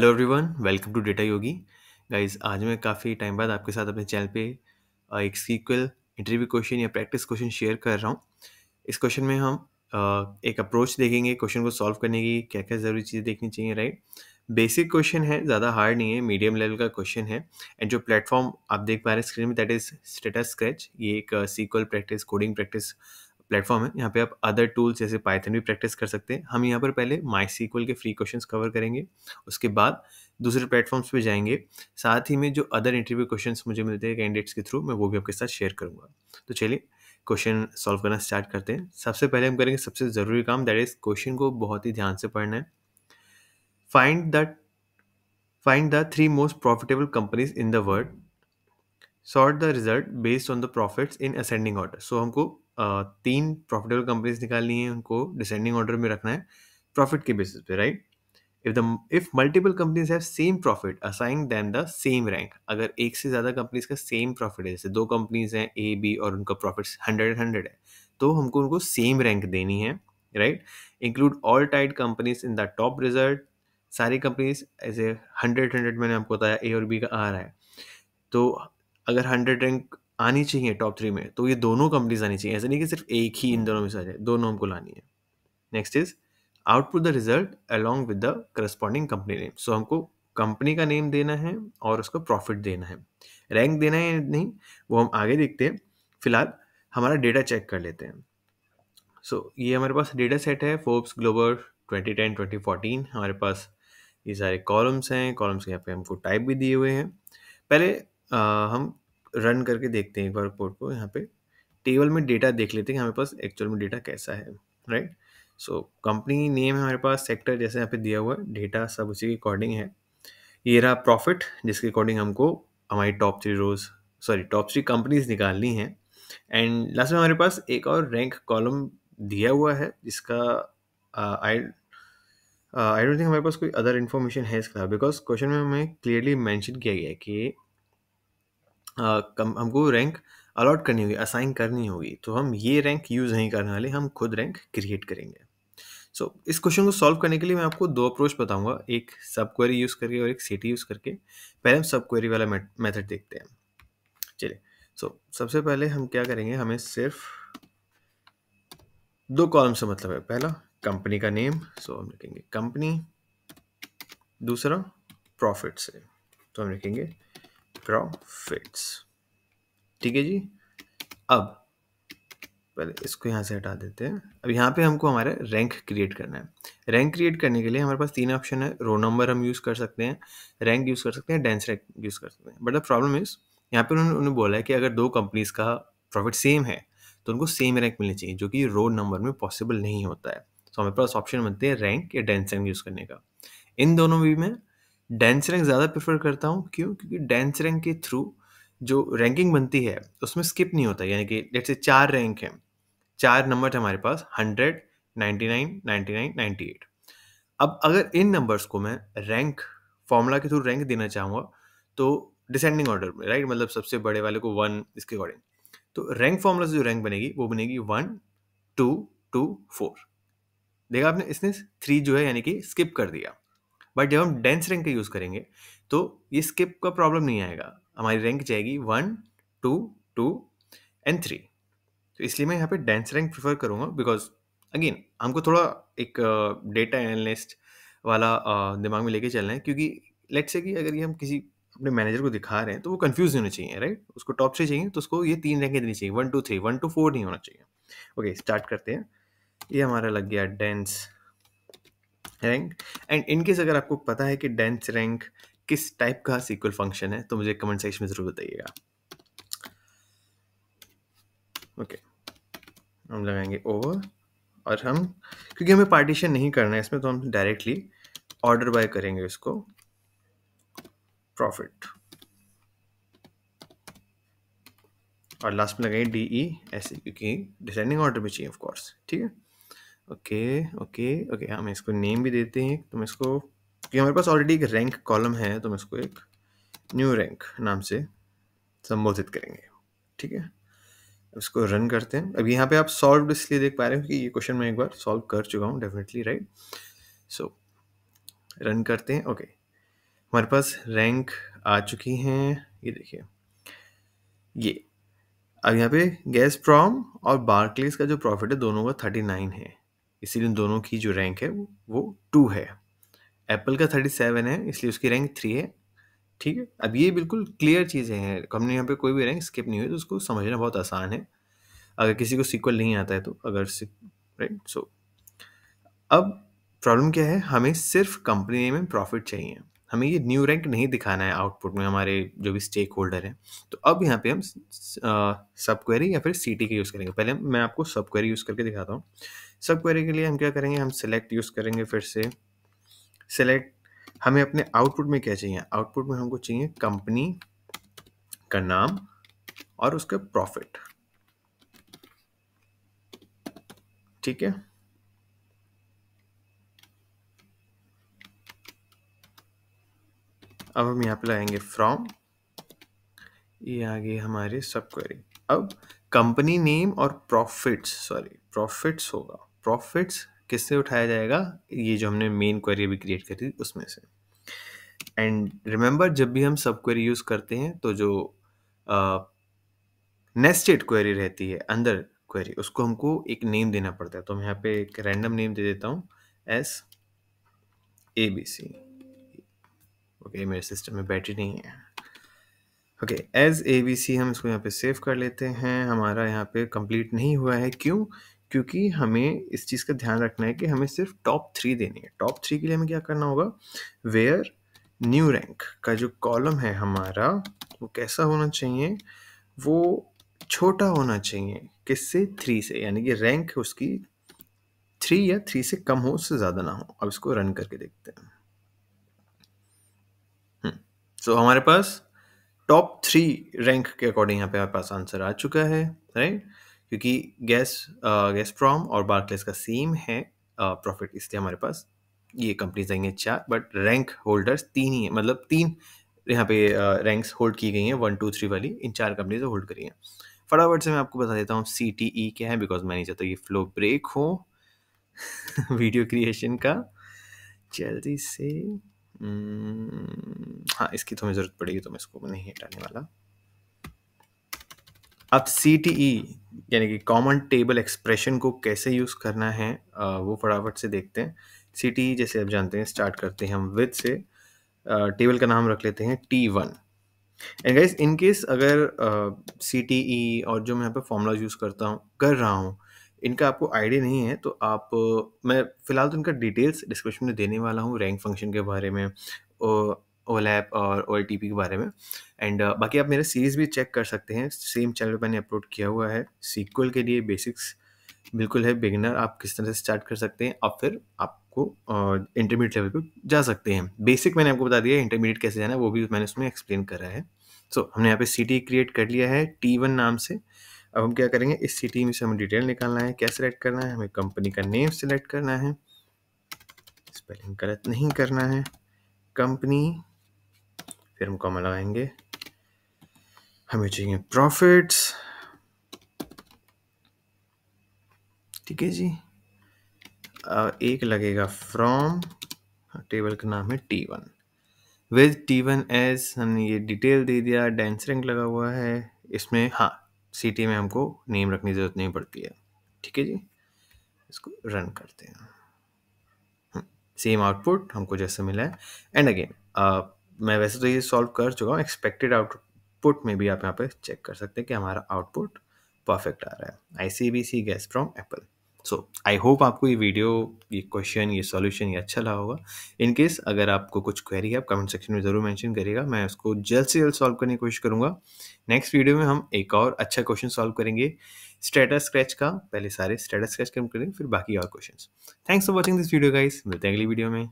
Hello everyone, welcome to data Yogi. Guys, आज मैं काफ़ी टाइम बाद आपके साथ अपने चैनल पे एक सीक्वल इंटरव्यू क्वेश्चन या प्रैक्टिस क्वेश्चन शेयर कर रहा हूँ। इस क्वेश्चन में हम एक अप्रोच देखेंगे क्वेश्चन को सॉल्व करने की, क्या क्या ज़रूरी चीज़ें देखनी चाहिए, राइट। बेसिक क्वेश्चन है, ज़्यादा हार्ड नहीं है, मीडियम लेवल का क्वेश्चन है। एंड जो प्लेटफॉर्म आप देख पा रहे हैं स्क्रीन में, दैट इज स्टेटस स्केच। ये एक SQL practice coding practice platform है। यहाँ पे आप अदर टूल्स जैसे पाइथन भी प्रैक्टिस कर सकते हैं। हम यहाँ पर पहले माई सीक्वल के फ्री क्वेश्चंस कवर करेंगे, उसके बाद दूसरे प्लेटफॉर्म्स पे जाएंगे। साथ ही में जो अदर इंटरव्यू क्वेश्चंस मुझे मिलते हैं कैंडिडेट्स के थ्रू, मैं वो भी आपके साथ शेयर करूंगा। तो चलिए क्वेश्चन सॉल्व करना स्टार्ट करते हैं। सबसे पहले हम करेंगे सबसे ज़रूरी काम, दैट इज क्वेश्चन को बहुत ही ध्यान से पढ़ना है। Find the three most profitable companies in the world, sort the result based on the profits in ascending order. So हमको तीन प्रॉफिटेबल कंपनीज निकालनी है, उनको डिसेंडिंग ऑर्डर में रखना है प्रॉफिट के बेसिस पे, right. if multiple companies have same profit, assign them the same rank। अगर एक से ज़्यादा कंपनीज का सेम प्रॉफिट है, जैसे दो कंपनीज हैं ए बी और उनका प्रॉफिट 100 है, तो हमको उनको सेम रैंक देनी है, right. Include all Tide companies in the top result. सारी कंपनीज ऐसे 100 मैंने आपको बताया ए और बी का आ रहा है, तो अगर 100 रैंक आनी चाहिए टॉप 3 में, तो ये दोनों कंपनीज आनी चाहिए। ऐसा नहीं कि सिर्फ एक ही इन दोनों में से आ जाए, दोनों हमको लानी है। Next is output the result along with the corresponding company name. So हमको कंपनी का नेम देना है और उसका प्रॉफिट देना है। रैंक देना है या नहीं वो हम आगे देखते हैं, फिलहाल हमारा डेटा चेक कर लेते हैं। ये हमारे पास डेटा सेट है फोर्ब्स ग्लोबल 2010-2014। हमारे पास ये सारे कॉलम्स हैं, कॉलम्स के यहाँ पे हमको टाइप भी दिए हुए हैं। पहले हम रन करके देखते हैं एक बार कोड को। यहाँ पे टेबल में डेटा देख लेते हैं हमारे पास एक्चुअल में डेटा कैसा है, राइट। कंपनी नेम है हमारे पास, सेक्टर जैसे यहाँ पे दिया हुआ है, डेटा सब उसी के अकॉर्डिंग है। ये रहा प्रॉफिट, जिसके अकॉर्डिंग हमको हमारी टॉप थ्री कंपनीज निकालनी है। एंड लास्ट में हमारे पास एक और रैंक कॉलम दिया हुआ है, जिसका आई डोंट थिंक हमारे पास कोई अदर इन्फॉर्मेशन है इसका, बिकॉज क्वेश्चन में हमें क्लियरली मेंशन किया गया है कि हमको रैंक अलॉट करनी होगी, असाइन करनी होगी। तो हम ये रैंक यूज़ नहीं करने वाले, हम खुद रैंक क्रिएट करेंगे। इस क्वेश्चन को सॉल्व करने के लिए मैं आपको दो अप्रोच बताऊंगा, एक सब क्वेरी यूज़ करके और एक सिटी यूज़ करके। पहले हम सब क्वेरी वाला मेथड देखते हैं। चलिए, सबसे पहले हम क्या करेंगे, हमें सिर्फ दो कॉलम से मतलब है। पहला कंपनी का नेम, हम लिखेंगे कंपनी। दूसरा प्रॉफिट से, तो हम लिखेंगे प्रॉफिट्स। ठीक है जी। अब पहले इसको यहाँ से हटा देते हैं। अब यहाँ पे हमको हमारा रैंक क्रिएट करना है। रैंक क्रिएट करने के लिए हमारे पास तीन ऑप्शन है। रो नंबर हम यूज़ कर सकते हैं, रैंक यूज़ कर सकते हैं, डेंस रैंक यूज़ कर सकते हैं। बट द प्रॉब्लम इज, यहाँ पे उन्होंने बोला है कि अगर दो कंपनीज का प्रॉफिट सेम है तो उनको सेम रैंक मिलनी चाहिए, जो कि रो नंबर में पॉसिबल नहीं होता है। हमारे पास ऑप्शन बनते हैं रैंक या डेंस रैंक यूज़ करने का। इन दोनों भी मैं डेंस रैंक ज़्यादा प्रेफर करता हूँ। क्यों? क्योंकि डेंस रैंक के थ्रू जो रैंकिंग बनती है उसमें स्किप नहीं होता। यानी कि लेट्स से 4 रैंक है, 4 नंबर है हमारे पास, 100, 99, 99, 98। अब अगर इन नंबर्स को मैं रैंक फॉर्मूला के थ्रू रैंक देना चाहूँगा, तो डिसेंडिंग ऑर्डर में, राइट, मतलब सबसे बड़े वाले को 1 इसके अकॉर्डिंग। तो रैंक फॉर्मूला से जो रैंक बनेगी वो बनेगी 1 2 2 4। देखा आपने, इसने 3 जो है यानी कि स्किप कर दिया। बट जब हम डेंस रैंक का यूज़ करेंगे तो ये स्किप का प्रॉब्लम नहीं आएगा। हमारी रैंक जाएगी 1 2 2 एंड 3। तो इसलिए मैं यहाँ पे डेंस रैंक प्रेफर करूँगा, बिकॉज अगेन हमको थोड़ा एक डेटा एनालिस्ट वाला दिमाग में लेके चलना है। क्योंकि लेट्स से कि अगर ये हम किसी अपने मैनेजर को दिखा रहे हैं तो वो कंफ्यूज नहीं होना चाहिए, राइट। उसको टॉप से चाहिए तो उसको ये 3 रैंकें देनी चाहिए, 1 2 3, 1 2 4 नहीं होना चाहिए। ओके, स्टार्ट करते हैं। ये हमारा लग गया डेंस रैंक। एंड इनकेस अगर आपको पता है कि डेंस रैंक किस टाइप का सीक्वल फंक्शन है तो मुझे कमेंट सेक्शन में ज़रूर बताइएगा। ओके, हम लगाएंगे ओवर, और हम क्योंकि हमें पार्टीशन नहीं करना है इसमें, तो हम डायरेक्टली ऑर्डर बाय करेंगे इसको प्रॉफिट, और लास्ट में लगाएंगे DE ऐसे, क्योंकि डिसेंडिंग ऑर्डर में चाहिए ऑफ कोर्स। ठीक है, ओके ओके ओके। हम इसको नेम भी देते हैं। तो मैं इसको, क्योंकि हमारे पास ऑलरेडी एक रैंक कॉलम है, तो मैं इसको एक न्यू रैंक नाम से संबोधित करेंगे। ठीक है, इसको रन करते हैं। अब यहाँ पे आप सॉल्व इसलिए देख पा रहे हो कि ये क्वेश्चन मैं एक बार सॉल्व कर चुका हूँ डेफिनेटली, राइट। रन करते हैं। ओके, हमारे पास रैंक आ चुकी हैं, ये देखिए ये। अब यहाँ पे गैज़प्रॉम और बार्कलेज का जो प्रॉफिट है दोनों का 39 है, इसीलिए दोनों की जो रैंक है वो 2 है। एप्पल का 37 है, इसलिए उसकी रैंक 3 है। ठीक है, अब ये बिल्कुल क्लियर चीज़ें हैं, हमने यहाँ पे कोई भी रैंक स्किप नहीं हुई, तो उसको समझना बहुत आसान है अगर किसी को सीक्वल नहीं आता है तो। अगर राइट, सो अब प्रॉब्लम क्या है, हमें सिर्फ कंपनी नेम में प्रॉफिट चाहिए, हमें ये न्यू रैंक नहीं दिखाना है आउटपुट में हमारे जो भी स्टेक होल्डर हैं। तो अब यहाँ पे हम सब क्वेरी या फिर सीटी का यूज़ करेंगे। पहले मैं आपको सब क्वेरी यूज़ करके दिखाता हूँ। सब क्वेरी के लिए हम क्या करेंगे, हम सिलेक्ट यूज़ करेंगे, फिर से सिलेक्ट। हमें अपने आउटपुट में क्या चाहिए, आउटपुट में हमको चाहिए कंपनी का नाम और उसका प्रॉफिट। ठीक है, अब हम यहाँ पे लाएंगे फ्रॉम, ये आगे हमारे सब क्वेरी। अब कंपनी नेम और प्रॉफिट्स होगा, प्रॉफिट्स किससे उठाया जाएगा, ये जो हमने मेन क्वेरी भी क्रिएट करी थी उसमें से। एंड रिमेंबर, जब भी हम सब क्वेरी यूज करते हैं तो जो नेस्टेड क्वेरी रहती है अंदर क्वेरी, उसको हमको एक नेम देना पड़ता है। तो मैं यहाँ पे एक रैंडम नेम दे देता हूँ, SABC। ओके, मेरे सिस्टम में बैटरी नहीं है। ओके, SABC हम इसको यहाँ पे सेव कर लेते हैं। हमारा यहाँ पे कंप्लीट नहीं हुआ है, क्यों? क्योंकि हमें इस चीज़ का ध्यान रखना है कि हमें सिर्फ टॉप 3 देनी है। टॉप 3 के लिए हमें क्या करना होगा, वेयर न्यू रैंक का जो कॉलम है हमारा, वो कैसा होना चाहिए, वो छोटा होना चाहिए। किससे? 3 से, यानी कि रैंक उसकी 3 या 3 से कम हो, उससे ज़्यादा ना हो। अब इसको रन करके देखते हैं। सो हमारे पास टॉप 3 रैंक के अकॉर्डिंग यहाँ पे हमारे पास आंसर आ चुका है, राइट? क्योंकि गैज़प्रॉम और बार्कलेज का सेम है प्रॉफिट, इसलिए हमारे पास ये कंपनीज आएंगे 4, बट रैंक होल्डर्स 3 ही है, मतलब 3 यहाँ पे रैंक्स होल्ड की गई हैं, 1 2 3 वाली इन 4 कंपनीज ने होल्ड करी हैं। फटाफट से मैं आपको बता देता हूँ CTE क्या है, बिकॉज मैं नहीं चाहता ये फ्लो ब्रेक हो वीडियो क्रिएशन का। जल्दी से हाँ, इसकी तो हमें ज़रूरत पड़ेगी, तो मैं इसको नहीं हटाने वाला। अब CTE यानी कि कॉमन टेबल एक्सप्रेशन को कैसे यूज़ करना है, वो फटाफट से देखते हैं। CTE जैसे आप जानते हैं, स्टार्ट करते हैं हम विद से, टेबल का नाम रख लेते हैं T1। And guys, in case अगर CTE और जो मैं यहाँ पे फॉर्मूला यूज़ कर रहा हूँ, इनका आपको आइडिया नहीं है, तो आप मैं फ़िलहाल तो इनका डिटेल्स डिस्क्रिप्शन में देने वाला हूँ, रैंक फंक्शन के बारे में, ओलैप और OLTP के बारे में। एंड बाकी आप मेरा सीरीज़ भी चेक कर सकते हैं, सेम चैनल पे मैंने अपलोड किया हुआ है। सीक्वल के लिए बेसिक्स बिल्कुल है, बिगिनर आप किस तरह से स्टार्ट कर सकते हैं, और फिर आपको इंटरमीडिएट लेवल पे जा सकते हैं। बेसिक मैंने आपको बता दिया है, इंटरमीडिएट कैसे जाना है वो भी मैंने उसमें एक्सप्लेन करा है। सो हमने यहाँ पे CTE क्रिएट कर लिया है T1 नाम से। अब हम क्या करेंगे, इस CTE में से हमें डिटेल निकालना है। क्या सिलेक्ट करना है, हमें कंपनी का नेम सिलेक्ट करना है, स्पेलिंग गलत नहीं करना है, कंपनी, फिर हम कॉमा लगाएंगे, हमें चाहिए प्रॉफिट्स। ठीक है जी, एक लगेगा फ्रॉम, टेबल का नाम है T1, विद T1 एज, हमने ये डिटेल दे दिया, डेंस रैंक लगा हुआ है इसमें। हाँ, CTE में हमको नेम रखने की ज़रूरत नहीं पड़ती है। ठीक है जी, इसको रन करते हैं। सेम आउटपुट हमको जैसे मिला है। एंड अगेन मैं वैसे तो ये सॉल्व कर चुका हूँ, एक्सपेक्टेड आउटपुट में भी आप यहाँ पे चेक कर सकते हैं कि हमारा आउटपुट परफेक्ट आ रहा है, ICBC Gazprom Apple. So I hope आपको ये वीडियो, ये क्वेश्चन, ये सॉल्यूशन ये अच्छा लगा होगा। इन केस अगर आपको कुछ क्वेरी है, आप कमेंट सेक्शन में ज़रूर मेंशन करिएगा, मैं उसको जल्द से जल्द सॉल्व करने की कोशिश करूँगा। नेक्स्ट वीडियो में हम एक और अच्छा क्वेश्चन सॉल्व करेंगे स्टेटस स्क्रैच का। पहले सारे स्टेटस स्क्रैच करेंगे, फिर बाकी और questions. Thanks for watching this video guys, मिलते हैं अगली वीडियो में।